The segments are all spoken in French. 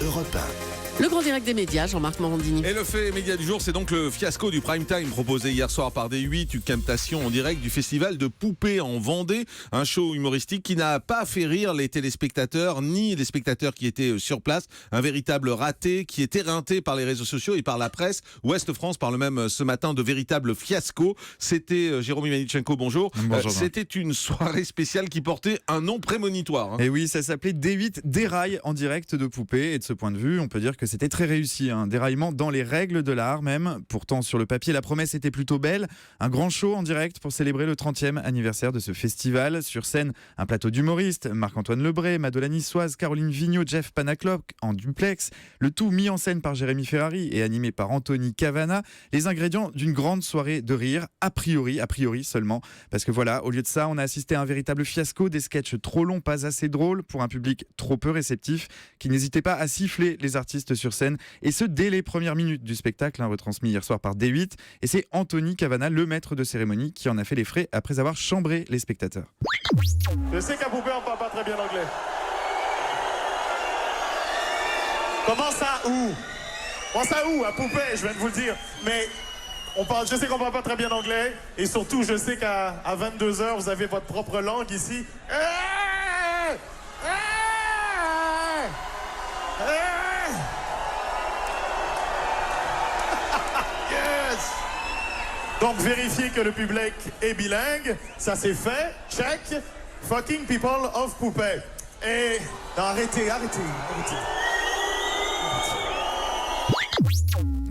Europe 1. Le grand direct des médias, Jean-Marc Morandini. Et le fait média du jour, c'est donc le fiasco du prime time proposé hier soir par D8, captation en direct du festival de Poupée en Vendée. Un show humoristique qui n'a pas fait rire les téléspectateurs ni les spectateurs qui étaient sur place. Un véritable raté qui est éreinté par les réseaux sociaux et par la presse. Ouest France parle même ce matin de véritable fiasco. C'était Jérôme Ivanichenko, bonjour. Bonjour. C'était une soirée spéciale qui portait un nom prémonitoire. Et oui, ça s'appelait D8 Déraille en direct de Poupée. Et de ce point de vue, on peut dire que c'était très réussi. Un déraillement dans les règles de l'art même. Pourtant, sur le papier, la promesse était plutôt belle. Un grand show en direct pour célébrer le 30e anniversaire de ce festival. Sur scène, un plateau d'humoristes. Marc-Antoine Lebré, Madeleine Niçoise, Caroline Vigneault, Jeff Panacloc en duplex. Le tout mis en scène par Jérémy Ferrari et animé par Anthony Cavana. Les ingrédients d'une grande soirée de rire, a priori seulement. Parce que voilà, au lieu de ça, on a assisté à un véritable fiasco, des sketchs trop longs, pas assez drôles, pour un public trop peu réceptif, qui n'hésitait pas à siffler les artistes sur scène, et ce dès les premières minutes du spectacle, retransmis hier soir par D8. Et c'est Anthony Cavana, le maître de cérémonie, qui en a fait les frais après avoir chambré les spectateurs. Je sais qu'à Poupée, on parle pas très bien anglais. Comment ça, où? Comment ça, où? À Poupée, je viens de vous le dire. Mais je sais qu'on parle pas très bien anglais. Et surtout, je sais qu'à 22h, vous avez votre propre langue ici. Yes! Donc, vérifiez que le public est bilingue. Ça, c'est fait. Check. Fucking people of Poupée. Et... Non, arrêtez.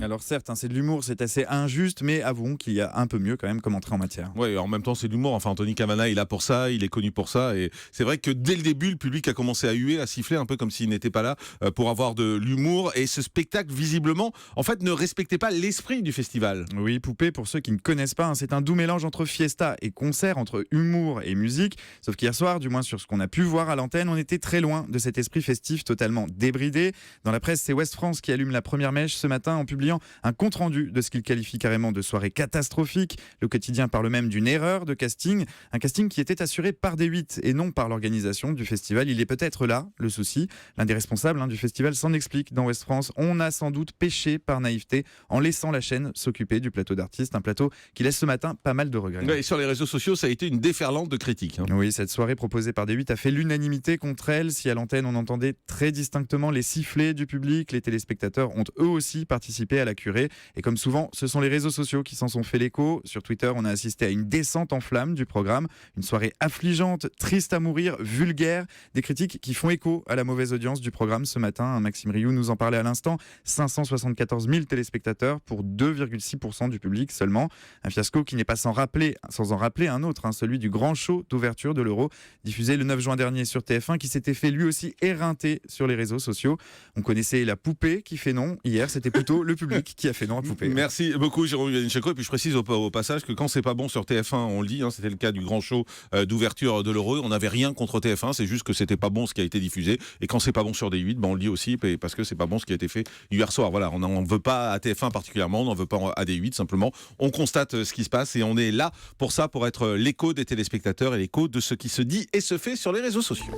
Alors certes, c'est de l'humour, c'est assez injuste, mais avouons qu'il y a un peu mieux quand même comme entrée en matière. Ouais, en même temps c'est de l'humour. Enfin, Anthony Cavana, il est là pour ça, il est connu pour ça, et c'est vrai que dès le début, le public a commencé à huer, à siffler, un peu comme s'il n'était pas là pour avoir de l'humour. Et ce spectacle, visiblement, en fait, ne respectait pas l'esprit du festival. Oui, Poupée, pour ceux qui ne connaissent pas, c'est un doux mélange entre fiesta et concert, entre humour et musique. Sauf qu'hier soir, du moins sur ce qu'on a pu voir à l'antenne, on était très loin de cet esprit festif totalement débridé. Dans la presse, c'est Ouest France qui allume la première mèche ce matin en publiant un compte-rendu de ce qu'il qualifie carrément de soirée catastrophique. Le quotidien parle même d'une erreur de casting, un casting qui était assuré par D8 et non par l'organisation du festival. Il est peut-être là le souci. L'un des responsables du festival s'en explique dans Ouest France. On a sans doute péché par naïveté en laissant la chaîne s'occuper du plateau d'artistes, un plateau qui laisse ce matin pas mal de regrets. Ouais, et sur les réseaux sociaux, ça a été une déferlante de critiques. Oui, cette soirée proposée par D8 a fait l'unanimité contre elle. Si à l'antenne on entendait très distinctement les sifflets du public, les téléspectateurs ont eux aussi participé à la curée. Et comme souvent, ce sont les réseaux sociaux qui s'en sont fait l'écho. Sur Twitter, on a assisté à une descente en flammes du programme. Une soirée affligeante, triste à mourir, vulgaire. Des critiques qui font écho à la mauvaise audience du programme ce matin. Maxime Rioux nous en parlait à l'instant. 574 000 téléspectateurs pour 2,6% du public seulement. Un fiasco qui n'est pas sans en rappeler un autre, celui du grand show d'ouverture de l'Euro, diffusé le 9 juin dernier sur TF1, qui s'était fait lui aussi éreinter sur les réseaux sociaux. On connaissait la poupée qui fait non. Hier, c'était plutôt le public qui a fait non à Poupée. Merci beaucoup Jérôme Ivanichenko. Et puis je précise au passage que quand c'est pas bon sur TF1, on le dit, c'était le cas du grand show d'ouverture de l'Euro. On n'avait rien contre TF1, c'est juste que c'était pas bon ce qui a été diffusé. Et quand c'est pas bon sur D8, on le dit aussi parce que c'est pas bon ce qui a été fait hier soir. Voilà, on n'en veut pas à TF1 particulièrement, on n'en veut pas à D8 simplement. On constate ce qui se passe et on est là pour ça, pour être l'écho des téléspectateurs et l'écho de ce qui se dit et se fait sur les réseaux sociaux.